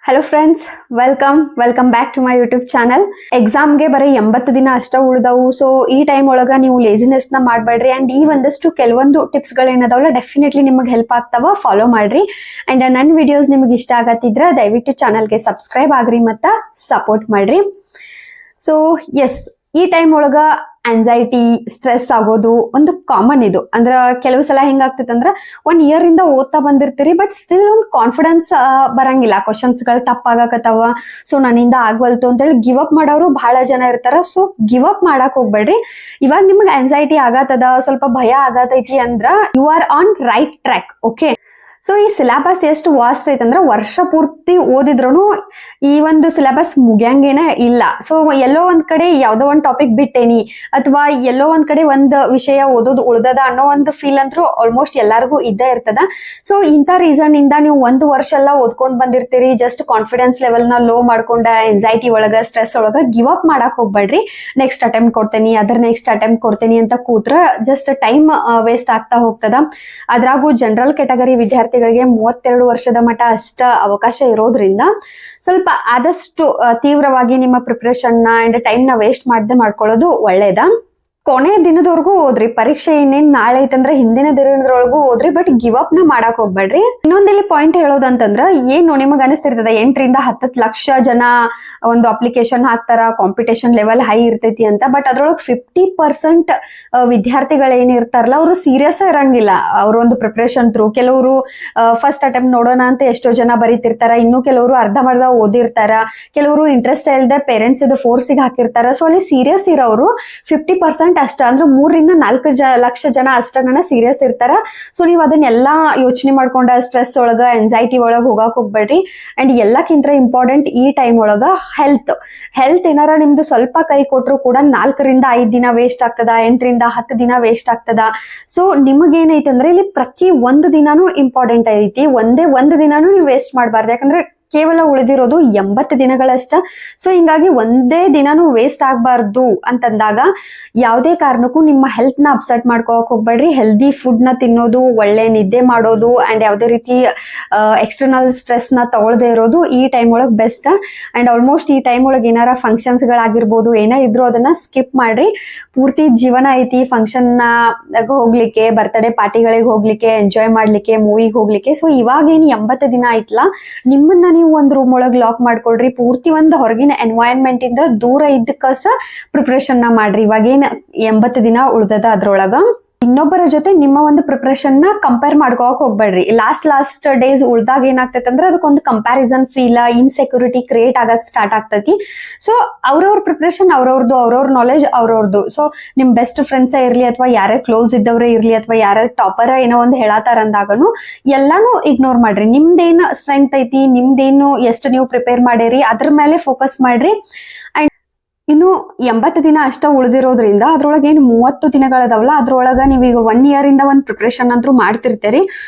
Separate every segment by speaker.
Speaker 1: Hello friends, welcome back to my YouTube channel. ಎಕ್ಸಾಮ್ಗೆ ಬರೀ 80 ದಿನ ಅಷ್ಟ ಉಳ್ದವು. ಸೊ ಈ ಟೈಮ್ ಒಳಗ ನೀವು ಲೇಸಿನೆಸ್ ನ ಮಾಡ್ಬೇಡ್ರಿ. ಅಂಡ್ ಈ ಒಂದಷ್ಟು ಕೆಲವೊಂದು ಟಿಪ್ಸ್ ಗಳೇನದಾವಲ್ಲ, ಡೆಫಿನೆಟ್ಲಿ ನಿಮಗೆ ಹೆಲ್ಪ್ ಆಗ್ತಾವ. ಫಾಲೋ ಮಾಡ್ರಿ. ಅಂಡ್ ನನ್ನ ವಿಡಿಯೋಸ್ ನಿಮಗೆ ಇಷ್ಟ ಆಗತ್ತಿದ್ರ ದಯವಿಟ್ಟು ಚಾನಲ್ಗೆ ಸಬ್ಸ್ಕ್ರೈಬ್ ಆಗ್ರಿ ಮತ್ತ ಸಪೋರ್ಟ್ ಮಾಡ್ರಿ. ಸೊ ಎಸ್, ಈ ಟೈಮ್ ಒಳಗ ಆಂಗ್ಸೈಟಿ, ಸ್ಟ್ರೆಸ್ ಆಗೋದು ಒಂದು ಕಾಮನ್. ಇದು ಅಂದ್ರ ಕೆಲವು ಸಲ ಹೆಂಗಾಗ್ತೈತೆ ಅಂದ್ರ 1 ಇಯರ್ ಇಂದ ಓದ್ತಾ ಬಂದಿರ್ತೀರಿ, ಬಟ್ ಸ್ಟಿಲ್ ಒಂದು ಕಾನ್ಫಿಡೆನ್ಸ್ ಬರಂಗಿಲ್ಲ. ಕ್ವಶನ್ಸ್ ಗಳು ತಪ್ಪಾಗಕತ್ತಾವ, ಸೊ ನನ್ನಿಂದ ಆಗ್ವಲ್ತು ಅಂತೇಳಿ ಗಿವ್ ಅಪ್ ಮಾಡೋರು ಬಹಳ ಜನ ಇರ್ತಾರ. ಸೊ ಗಿವ್ ಅಪ್ ಮಾಡಕ್ ಹೋಗ್ಬೇಡ್ರಿ. ಇವಾಗ ನಿಮ್ಗೆ ಆಂಗ್ಸೈಟಿ ಆಗತ್ತದ, ಸ್ವಲ್ಪ ಭಯ ಆಗತೈತಿ ಅಂದ್ರ you are on right track. Okay, so ಈ ಸಿಲೆಬಸ್ ಎಷ್ಟು ವಾಸ್ಟ್ ಐತೆ ಅಂದ್ರೆ ವರ್ಷ ಪೂರ್ತಿ ಓದಿದ್ರು ಈ ಒಂದು ಸಿಲೆಬಸ್ ಮುಗಿಯಂಗೇನೆ ಇಲ್ಲ. ಸೊ ಎಲ್ಲೋ ಒಂದ್ ಕಡೆ ಯಾವ್ದೋ ಒಂದ್ ಟಾಪಿಕ್ ಬಿಟ್ಟೇನಿ, ಅಥವಾ ಎಲ್ಲೋ ಒಂದ್ ಕಡೆ ಒಂದ್ ವಿಷಯ ಓದೋದು ಉಳ್ದದ ಅನ್ನೋ ಒಂದು ಫೀಲ್ ಅಂತೂ ಆಲ್ಮೋಸ್ಟ್ ಎಲ್ಲರಿಗೂ ಇದ್ದೇ ಇರ್ತದ. ಸೊ ಇಂಥ ರೀಸನ್ ಇಂದ ನೀವು 1 ವರ್ಷ ಎಲ್ಲ ಓದ್ಕೊಂಡ್ ಬಂದಿರ್ತೀರಿ, ಜಸ್ಟ್ ಕಾನ್ಫಿಡೆನ್ಸ್ ಲೆವೆಲ್ ನ ಲೋ ಮಾಡ್ಕೊಂಡ ಆಂಗ್ಸೈಟಿ ಒಳಗ, ಸ್ಟ್ರೆಸ್ ಒಳಗ ಗಿವ್ ಅಪ್ ಮಾಡಕ್ ಹೋಗ್ಬೇಡ್ರಿ. ನೆಕ್ಸ್ಟ್ ಅಟೆಂಪ್ಟ್ ಕೊಡ್ತೇನಿ, ನೆಕ್ಸ್ಟ್ ಅಟೆಂಪ್ಟ್ ಕೊಡ್ತೇನಿ ಅಂತ ಕೂತ್ರ ಜಸ್ಟ್ ಟೈಮ್ ವೇಸ್ಟ್ ಆಗ್ತಾ ಹೋಗ್ತದ. ಅದ್ರಾಗೂ ಜನರಲ್ ಕ್ಯಾಟಗರಿ ವಿದ್ಯಾರ್ಥಿಗಳಿಗೆ 32 ವರ್ಷದ ಮಟ್ಟ ಅಷ್ಟ ಅವಕಾಶ ಇರೋದ್ರಿಂದ ಸ್ವಲ್ಪ ಆದಷ್ಟು ತೀವ್ರವಾಗಿ ನಿಮ್ಮ ಪ್ರಿಪರೇಷನ್ ನ ಅಂಡ್ ಟೈಮ್ ನ ವೇಸ್ಟ್ ಮಾಡದೆ ಮಾಡ್ಕೊಳ್ಳೋದು ಒಳ್ಳೇದ. ಕೊನೆ ದಿನದವರೆಗೂ ಓದ್ರಿ. ಪರೀಕ್ಷೆ ಇನ್ನೇನ್ ನಾಳೆ ಐತಂದ್ರೆ ಹಿಂದಿನ ದಿನದೊಳಗೂ ಓದ್ರಿ, ಬಟ್ ಗಿವ್ ಅಪ್ ನ ಮಾಡಕ್ ಹೋಗ್ಬೇಡ್ರಿ. ಇನ್ನೊಂದಿಲ್ಲಿ ಪಾಯಿಂಟ್ ಹೇಳೋದಂತಂದ್ರ, ಏನು ನಿಮಗ್ ಅನಿಸ್ತಿರ್ತದ 8 ರಿಂದ 10 ಲಕ್ಷ ಜನ ಒಂದು ಅಪ್ಲಿಕೇಶನ್ ಹಾಕ್ತಾರ, ಕಾಂಪಿಟೇಷನ್ ಲೆವೆಲ್ ಹೈ ಇರ್ತೈತಿ ಅಂತ. ಬಟ್ ಅದ್ರೊಳಗೆ 50% ವಿದ್ಯಾರ್ಥಿಗಳು ಏನಿರ್ತಾರಲ್ಲ, ಅವರು ಸೀರಿಯಸ್ ಇರಂಗಿಲ್ಲ ಅವ್ರ ಒಂದು ಪ್ರಿಪರೇಷನ್ ಥ್ರೂ. ಕೆಲವರು ಫಸ್ಟ್ ಅಟೆಂಪ್ಟ್ ನೋಡೋಣ ಅಂತ ಎಷ್ಟೋ ಜನ ಬರೀತಿರ್ತಾರ, ಇನ್ನು ಕೆಲವರು ಅರ್ಧಂಬರ್ಧ ಓದಿರ್ತಾರ, ಕೆಲವರು ಇಂಟ್ರೆಸ್ಟ್ ಇಲ್ಲದೆ ಪೇರೆಂಟ್ಸ್ ಇದು ಫೋರ್ಸಿಗೆ ಹಾಕಿರ್ತಾರ. ಸೊ ಅಲ್ಲಿ ಸೀರಿಯಸ್ ಇರೋರು 50% ಅಷ್ಟ, ಅಂದ್ರೆ 3 ರಿಂದ 4 ಲಕ್ಷ ಜನ ಅಷ್ಟನ ಸೀರಿಯಸ್ ಇರ್ತಾರ. ಸೊ ನೀವು ಅದನ್ನೆಲ್ಲಾ ಯೋಚನೆ ಮಾಡ್ಕೊಂಡ ಸ್ಟ್ರೆಸ್ ಒಳಗ, ಆಂಗ್ಸೈಟಿ ಒಳಗ ಹೋಗಾಕ್ ಹೋಗ್ಬೇಡ್ರಿ. ಅಂಡ್ ಎಲ್ಲಕ್ಕಿಂತ ಇಂಪಾರ್ಟೆಂಟ್ ಈ ಟೈಮ್ ಒಳಗ ಹೆಲ್ತ್ ಏನಾರ ನಿಮ್ದು ಸ್ವಲ್ಪ ಕೈ ಕೊಟ್ರು ಕೂಡ 4 ರಿಂದ 5 ದಿನ ವೇಸ್ಟ್ ಆಗ್ತದ, 8 ರಿಂದ 10 ದಿನ ವೇಸ್ಟ್ ಆಗ್ತದ. ಸೊ ನಿಮಗೇನೈತಿ ಅಂದ್ರೆ ಇಲ್ಲಿ ಪ್ರತಿ ಒಂದು ದಿನಾನು ಇಂಪಾರ್ಟೆಂಟ್ ಐತಿ. ಒಂದೇ ಒಂದು ದಿನಾನು ನೀವು ವೇಸ್ಟ್ ಮಾಡಬಾರ್ದು. ಯಾಕಂದ್ರೆ ಕೇವಲ ಉಳಿದಿರೋದು 80 ದಿನಗಳಷ್ಟ. ಸೊ ಹಿಂಗಾಗಿ ಒಂದೇ ದಿನಾನು ವೇಸ್ಟ್ ಆಗ್ಬಾರ್ದು ಅಂತಂದಾಗ ಯಾವುದೇ ಕಾರಣಕ್ಕೂ ನಿಮ್ಮ ಹೆಲ್ತ್ ನ ಅಪ್ಸೆಟ್ ಮಾಡ್ಕೋಕ್ ಹೋಗ್ಬೇಡ್ರಿ. ಹೆಲ್ದಿ ಫುಡ್ ನ ತಿನ್ನೋದು, ಒಳ್ಳೆ ನಿದ್ದೆ ಮಾಡೋದು, ಅಂಡ್ ಯಾವುದೇ ರೀತಿ ಎಕ್ಸ್ಟರ್ನಲ್ ಸ್ಟ್ರೆಸ್ ನ ತಗೊಳ್ದೇ ಇರೋದು ಈ ಟೈಮ್ ಒಳಗ್ ಬೆಸ್ಟ್. ಅಂಡ್ ಆಲ್ಮೋಸ್ಟ್ ಈ ಟೈಮ್ ಒಳಗೆ ಏನಾರ ಫಂಕ್ಷನ್ಸ್ ಗಳಾಗಿರ್ಬೋದು, ಏನೇ ಇದ್ರು ಅದನ್ನ ಸ್ಕಿಪ್ ಮಾಡ್ರಿ. ಪೂರ್ತಿ ಜೀವನ ಐತಿ ಫಂಕ್ಷನ್ ನ ಹೋಗ್ಲಿಕ್ಕೆ, ಬರ್ತ್ಡೇ ಪಾರ್ಟಿಗಳಿಗೆ ಹೋಗ್ಲಿಕ್ಕೆ, ಎಂಜಾಯ್ ಮಾಡ್ಲಿಕ್ಕೆ, ಮೂವಿಗೆ ಹೋಗ್ಲಿಕ್ಕೆ. ಸೊ ಇವಾಗೇನು 80 ದಿನ ಆಯ್ತಲ್ಲ, ನಿಮ್ಮನ್ನ ನೀವು ಒಂದು ರೂಮ್ ಒಳಗ್ ಲಾಕ್ ಮಾಡ್ಕೊಳ್ರಿ. ಪೂರ್ತಿ ಒಂದು ಹೊರಗಿನ ಎನ್ವೈರನ್ಮೆಂಟ್ ಇಂದ ದೂರ ಇದ್ದಕ್ಕಸ ಪ್ರಿಪರೇಷನ್ ನ ಮಾಡ್ರಿ. ಇವಾಗೇನ್ 80 ದಿನ ಉಳ್ದದ, ಅದ್ರೊಳಗ ಇನ್ನೊಬ್ಬರ ಜೊತೆ ನಿಮ್ಮ ಒಂದು ಪ್ರಿಪರೇಷನ್ ನ ಕಂಪೇರ್ ಮಾಡ್ಕೋಕ್ ಹೋಗ್ಬೇಡ್ರಿ. ಲಾಸ್ಟ್ ಡೇಸ್ ಉಳ್ದಾಗ ಏನಾಗ್ತೈತೆ ಅಂದ್ರೆ ಅದಕ್ಕೊಂದು ಕಂಪ್ಯಾರಿಸನ್ ಫೀಲ್, ಇನ್ಸೆಕ್ಯೂರಿಟಿ ಕ್ರಿಯೇಟ್ ಆಗಕ್ ಸ್ಟಾರ್ಟ್ ಆಗ್ತೈತಿ. ಸೊ ಅವ್ರವ್ರ ಪ್ರಿಪರೇಷನ್ ಅವ್ರವ್ರದ್ದು, ಅವ್ರವ್ರ ನಾಲೆಜ್ ಅವ್ರವ್ರದ್ದು. ಸೊ ನಿಮ್ ಬೆಸ್ಟ್ ಫ್ರೆಂಡ್ಸ್ ಇರ್ಲಿ, ಅಥವಾ ಯಾರೇ ಕ್ಲೋಸ್ ಇದ್ದವ್ರೇ ಇರ್ಲಿ, ಅಥವಾ ಯಾರ ಟಾಪರ್ ಏನೋ ಒಂದು ಹೇಳತಾರ ಅಂದಾಗನು ಎಲ್ಲಾನು ಇಗ್ನೋರ್ ಮಾಡ್ರಿ. ನಿಮ್ದೇನು ಸ್ಟ್ರೆಂತ್ ಐತಿ, ನಿಮ್ದೇನು ಎಷ್ಟು ನೀವು ಪ್ರಿಪೇರ್ ಮಾಡಿರಿ, ಅದ್ರ ಮೇಲೆ ಫೋಕಸ್ ಮಾಡ್ರಿ. ಅಂಡ್ ಇನ್ನು 80 ದಿನ ಅಷ್ಟ ಉಳಿದಿರೋದ್ರಿಂದ ಅದ್ರೊಳಗೆ ಏನು 30 ದಿನಗಳದಾವಲ್ಲ, ಅದ್ರೊಳಗ ನೀವೀಗ 1 ಇಯರ್ ಇಂದ ಒಂದು ಪ್ರಿಪರೇಷನ್ ಅಂತೂ ಮಾಡ್ತಿರ್ತೀರಿ.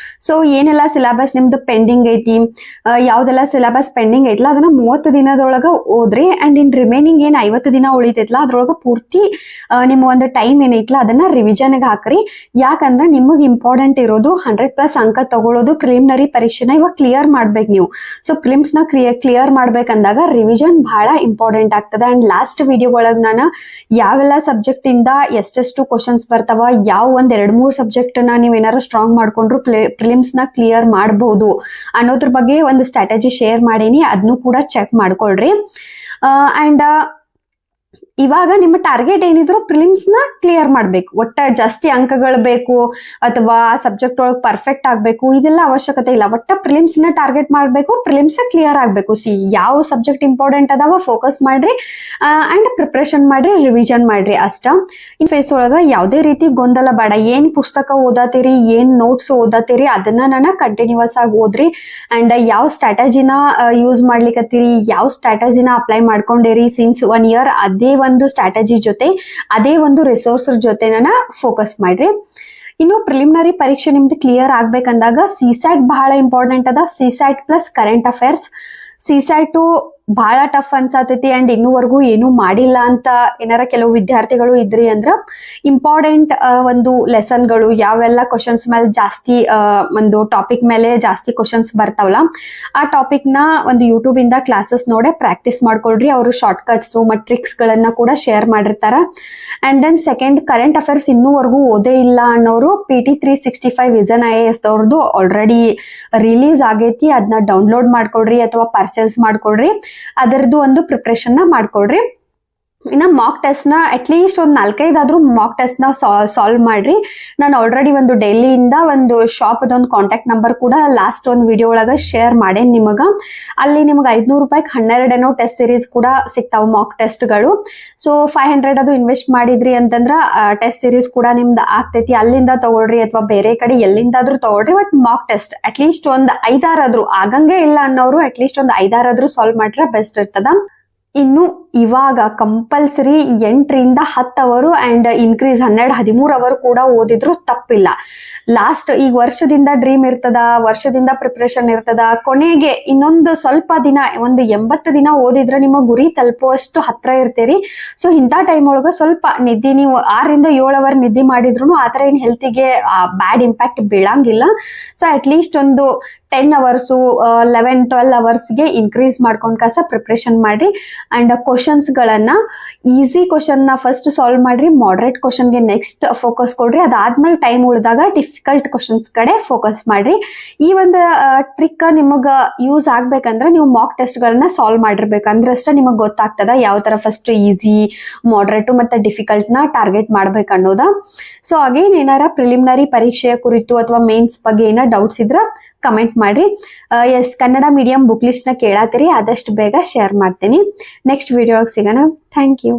Speaker 1: ಸೊ ಏನೆಲ್ಲ ಸಿಲೆಬಸ್ ನಿಮ್ದು ಪೆಂಡಿಂಗ್ ಐತಿ, ಯಾವ್ದೆಲ್ಲ ಸಿಲೆಬಸ್ ಪೆಂಡಿಂಗ್ ಐತ್ಲ ಅದನ್ನ 30 ದಿನದೊಳಗ ಓದ್ರಿ. ಅಂಡ್ ಇನ್ ರಿಮೈನಿಂಗ್ ಏನ್ 50 ದಿನ ಉಳಿತೈತ್ಲ ಅದ್ರೊಳಗ ಪೂರ್ತಿ ನಿಮ್ಮ ಒಂದು ಟೈಮ್ ಏನೈತ್ಲ ಅದನ್ನ ರಿವಿಷನ್ಗೆ ಹಾಕ್ರಿ. ಯಾಕಂದ್ರೆ ನಿಮಗ್ ಇಂಪಾರ್ಟೆಂಟ್ ಇರೋದು 100+ ಅಂಕ ತಗೊಳ್ಳೋದು. ಪ್ರಿಲಿಮಿನರಿ ಪರೀಕ್ಷೆನ ಇವಾಗ ಕ್ಲಿಯರ್ ಮಾಡ್ಬೇಕು ನೀವು. ಸೊ ಪ್ರಿಲಿಮ್ಸ್ ನ ಕ್ಲಿಯರ್ ಮಾಡ್ಬೇಕಂದಾಗ ರಿವಿಷನ್ ಬಹಳ ಇಂಪಾರ್ಟೆಂಟ್ ಆಗ್ತದೆ. ಅಂಡ್ ಲಾಸ್ಟ್ ವಿಡಿಯೋ ಒಳಗ್ ನಾನು ಯಾವೆಲ್ಲ ಸಬ್ಜೆಕ್ಟ್ ಇಂದ ಎಷ್ಟೆಷ್ಟು ಕ್ವಶನ್ಸ್ ಬರ್ತಾವ, ಯಾವ 1-2-3 ಸಬ್ಜೆಕ್ಟ್ ನ ನೀವ್ ಏನಾರ ಸ್ಟ್ರಾಂಗ್ ಮಾಡ್ಕೊಂಡ್ರು ಪ್ರಿಲಿಮ್ಸ್ ನ ಕ್ಲಿಯರ್ ಮಾಡಬಹುದು ಅನ್ನೋದ್ರ ಬಗ್ಗೆ ಒಂದು ಸ್ಟ್ರಾಟಜಿ ಶೇರ್ ಮಾಡೀನಿ. ಅದನ್ನು ಕೂಡ ಚೆಕ್ ಮಾಡ್ಕೊಳ್ರಿ. ಅಂಡ್ ಇವಾಗ ನಿಮ್ಮ ಟಾರ್ಗೆಟ್ ಏನಿದ್ರು ಪ್ರಿಲಿಮ್ಸ್ ನ ಕ್ಲಿಯರ್ ಮಾಡ್ಬೇಕು. ಒಟ್ಟ ಜಾಸ್ತಿ ಅಂಕಗಳು ಬೇಕು ಅಥವಾ ಸಬ್ಜೆಕ್ಟ್ ಒಳಗೆ ಪರ್ಫೆಕ್ಟ್ ಆಗ್ಬೇಕು, ಇದೆಲ್ಲ ಅವಶ್ಯಕತೆ ಇಲ್ಲ. ಒಟ್ಟ ಪ್ರಿಲಿಮ್ಸ್ ನ ಟಾರ್ಗೆಟ್ ಮಾಡ್ಬೇಕು, ಪ್ರಿಲಿಮ್ಸ್ ಕ್ಲಿಯರ್ ಆಗ್ಬೇಕು. ಯಾವ ಸಬ್ಜೆಕ್ಟ್ ಇಂಪಾರ್ಟೆಂಟ್ ಅದಾವ ಫೋಕಸ್ ಮಾಡ್ರಿ, ಅಂಡ್ ಪ್ರಿಪರೇಷನ್ ಮಾಡ್ರಿ, ರಿವಿಷನ್ ಮಾಡ್ರಿ ಅಷ್ಟ. ಇನ್ ಫೇಸ್ ಒಳಗ ಯಾವುದೇ ರೀತಿ ಗೊಂದಲ ಬೇಡ. ಏನ್ ಪುಸ್ತಕ ಓದತ್ತೀರಿ, ಏನ್ ನೋಟ್ಸ್ ಓದತ್ತೀರಿ ಅದನ್ನ ನಾನು ಕಂಟಿನ್ಯೂಸ್ ಆಗಿ ಓದ್ರಿ. ಅಂಡ್ ಯಾವ ಸ್ಟ್ರಾಟಜಿನ ಯೂಸ್ ಮಾಡ್ಲಿಕ್ಕತ್ತೀರಿ, ಯಾವ ಸ್ಟ್ರಾಟಜಿನ ಅಪ್ಲೈ ಮಾಡ್ಕೊಂಡಿರಿ ಸಿನ್ಸ್ 1 ಇಯರ್, ಅದೇ ಒಂದು ಸ್ಟ್ರಾಟಜಿ ಜೊತೆ, ಅದೇ ಒಂದು ರಿಸೋರ್ಸ್ ಜೊತೆ ಫೋಕಸ್ ಮಾಡ್ರಿ. ಇನ್ನು ಪ್ರಿಲಿಮಿನರಿ ಪರೀಕ್ಷೆ ನಿಮ್ದು ಕ್ಲಿಯರ್ ಆಗ್ಬೇಕಂದಾಗ ಸಿಸ್ಯಾಟ್ ಬಹಳ ಇಂಪಾರ್ಟೆಂಟ್ ಅದ. CSAT plus current affairs. CSAT ಬಹಳ ಟಫ್ ಅನ್ಸಾತೈತಿ ಅಂಡ್ ಇನ್ನೂವರೆಗೂ ಏನು ಮಾಡಿಲ್ಲ ಅಂತ ಏನಾರ ಕೆಲವು ವಿದ್ಯಾರ್ಥಿಗಳು ಇದ್ರಿ ಅಂದ್ರ ಇಂಪಾರ್ಟೆಂಟ್ ಒಂದು ಲೆಸನ್ಗಳು ಯಾವೆಲ್ಲ ಕ್ವಶನ್ಸ್ ಮೇಲೆ ಜಾಸ್ತಿ ಒಂದು ಟಾಪಿಕ್ ಮೇಲೆ ಜಾಸ್ತಿ ಕ್ವಶನ್ಸ್ ಬರ್ತಾವಲ್ಲ ಆ ಟಾಪಿಕ್ ನ ಒಂದು ಯೂಟ್ಯೂಬ್ ಇಂದ ಕ್ಲಾಸಸ್ ನೋಡೇ ಪ್ರಾಕ್ಟೀಸ್ ಮಾಡ್ಕೊಳ್ರಿ. ಅವರು ಶಾರ್ಟ್ ಕಟ್ಸ್ ಮತ್ತು ಟ್ರಿಕ್ಸ್ ಗಳನ್ನ ಕೂಡ ಶೇರ್ ಮಾಡಿರ್ತಾರ. And then second, current affairs ಇನ್ನೂವರೆಗೂ ಓದೇ ಇಲ್ಲ ಅನ್ನೋರು PT 365 ವಿಷನ್ IAS ದವ್ರದ್ದು ಆಲ್ರೆಡಿ ರಿಲೀಸ್ ಆಗೈತಿ. ಅದನ್ನ ಡೌನ್ಲೋಡ್ ಮಾಡ್ಕೊಳ್ರಿ ಅಥವಾ ಪರ್ಚೇಸ್ ಮಾಡ್ಕೊಳ್ರಿ. ಅದರದ್ದು ಒಂದು ಪ್ರಿಪ್ರೇಷನ್ ನ ಮಾಡ್ಕೊಳ್ರಿ. ಇನ್ನ ಮಾಕ್ ಟೆಸ್ಟ್ ನ ಅಟ್ಲೀಸ್ಟ್ ಒಂದು 4-5 ಆದ್ರೂ ಮಾಕ್ ಟೆಸ್ಟ್ ನ ಸಾಲ್ವ್ ಮಾಡ್ರಿ. ನಾನು ಆಲ್ರೆಡಿ ಒಂದು ಡೆಲ್ಲಿಯಿಂದ ಒಂದು ಶಾಪ್ ಅದೊಂದು ಕಾಂಟ್ಯಾಕ್ಟ್ ನಂಬರ್ ಕೂಡ ಲಾಸ್ಟ್ ಒಂದು ವಿಡಿಯೋ ಒಳಗ ಶೇರ್ ಮಾಡೇನ್ ನಿಮಗ. ಅಲ್ಲಿ ನಿಮ್ಗೆ 500 ರೂಪಾಯಿಗೆ 12 ಟೆಸ್ಟ್ ಸೀರೀಸ್ ಕೂಡ ಸಿಗ್ತಾವ ಮಾಕ್ ಟೆಸ್ಟ್ ಗಳು. ಸೊ 500 ಅದು ಇನ್ವೆಸ್ಟ್ ಮಾಡಿದ್ರಿ ಅಂತಂದ್ರ ಟೆಸ್ಟ್ ಸೀರೀಸ್ ಕೂಡ ನಿಮ್ದು ಆಗ್ತೈತಿ. ಅಲ್ಲಿಂದ ತಗೊಳ್ರಿ ಅಥವಾ ಬೇರೆ ಕಡೆ ಎಲ್ಲಿಂದಾದ್ರೂ ತಗೊಳ್ರಿ. ಬಟ್ ಮಾಕ್ ಟೆಸ್ಟ್ ಅಟ್ಲೀಸ್ಟ್ ಒಂದು 5-6 ಆದ್ರೂ ಆಗಂಗೆ ಇಲ್ಲ ಅನ್ನೋರು ಅಟ್ಲೀಸ್ಟ್ ಒಂದು 5-6 ಆದ್ರೂ ಸಾಲ್ವ್ ಮಾಡ್ರೆ ಬೆಸ್ಟ್ ಇರ್ತದ. ಇನ್ನು ಇವಾಗ ಕಂಪಲ್ಸರಿ 8ರಿಂದ 10 ಅವರ್ ಅಂಡ್ ಇನ್ಕ್ರೀಸ್ 12-13 ಅವರ್ ಕೂಡ ಓದಿದ್ರು ತಪ್ಪಿಲ್ಲ. ಲಾಸ್ಟ್ ಈಗ ವರ್ಷದಿಂದ ಡ್ರೀಮ್ ಇರ್ತದ, ವರ್ಷದಿಂದ ಪ್ರಿಪ್ರೇಷನ್ ಇರ್ತದ, ಕೊನೆಗೆ ಇನ್ನೊಂದು ಸ್ವಲ್ಪ ದಿನ ಒಂದು 80 ದಿನ ಓದಿದ್ರೆ ನಿಮ್ಮ ಗುರಿ ತಲುಪುವಷ್ಟು ಹತ್ರ ಇರ್ತೀರಿ. ಸೊ ಇಂಥ ಟೈಮ್ ಒಳಗ ಸ್ವಲ್ಪ ನಿದ್ದೆ, ನೀವು 6ರಿಂದ 7 ಅವರ್ ನಿದ್ದೆ ಮಾಡಿದ್ರು ಆತರ ಏನ್ ಹೆಲ್ತಿಗೆ ಬ್ಯಾಡ್ ಇಂಪ್ಯಾಕ್ಟ್ ಬೀಳಂಗಿಲ್ಲ. ಸೊ ಅಟ್ಲೀಸ್ಟ್ ಒಂದು 10 ಅವರ್ಸು 11-12 ಅವರ್ಸ್ಗೆ ಇನ್ಕ್ರೀಸ್ ಮಾಡ್ಕೊಂಡ್ ಕಾಸ ಪ್ರಿಪ್ರೇಷನ್ ಮಾಡ್ರಿ. ಅಂಡ್ ಕ್ವಶನ್ಸ್ ಗಳನ್ನ ಈಸಿ ಕ್ವಶನ್ ನ ಫಸ್ಟ್ ಸಾಲ್ವ್ ಮಾಡ್ರಿ, ಮಾಡರೇಟ್ ಕ್ವಶನ್ ಗೆ ನೆಕ್ಸ್ಟ್ ಫೋಕಸ್ ಕೊಡ್ರಿ. ಅದಾದ್ಮೇಲೆ ಟೈಮ್ ಉಳಿದಾಗ ಡಿಫಿಕಲ್ಟ್ ಕ್ವಶನ್ಸ್ ಕಡೆ ಫೋಕಸ್ ಮಾಡ್ರಿ. ಈ ಒಂದು ಟ್ರಿಕ್ ನಿಮಗ ಯೂಸ್ ಆಗ್ಬೇಕಂದ್ರೆ ನೀವು ಮಾಕ್ ಟೆಸ್ಟ್ ಗಳನ್ನ ಸಾಲ್ವ್ ಮಾಡಿರ್ಬೇಕು. ಅಂದ್ರೆ ಅಷ್ಟೇ ನಿಮಗ್ ಗೊತ್ತಾಗ್ತದ ಯಾವ ತರ ಫಸ್ಟ್ ಈಸಿ, ಮಾಡರೇಟ್ ಮತ್ತೆ ಡಿಫಿಕಲ್ಟ್ ನ ಟಾರ್ಗೆಟ್ ಮಾಡ್ಬೇಕು ಅನ್ನೋದ. ಸೊ ಅಗೇನ್ ಏನಾರ ಪ್ರಿಲಿಮಿನರಿ ಪರೀಕ್ಷೆಯ ಕುರಿತು ಅಥವಾ ಮೇನ್ಸ್ ಬಗ್ಗೆ ಏನಾರ ಡೌಟ್ಸ್ ಇದ್ರ ಕಮೆಂಟ್ ಮಾಡ್ರಿ. Yes, Kannada medium book list ನ ಕೇಳಾತಿರಿ, ಆದಷ್ಟು ಬೇಗ ಶೇರ್ ಮಾಡ್ತೀನಿ. ನೆಕ್ಸ್ಟ್ ವಿಡಿಯೋ ಸಿಗೋಣ. Thank you.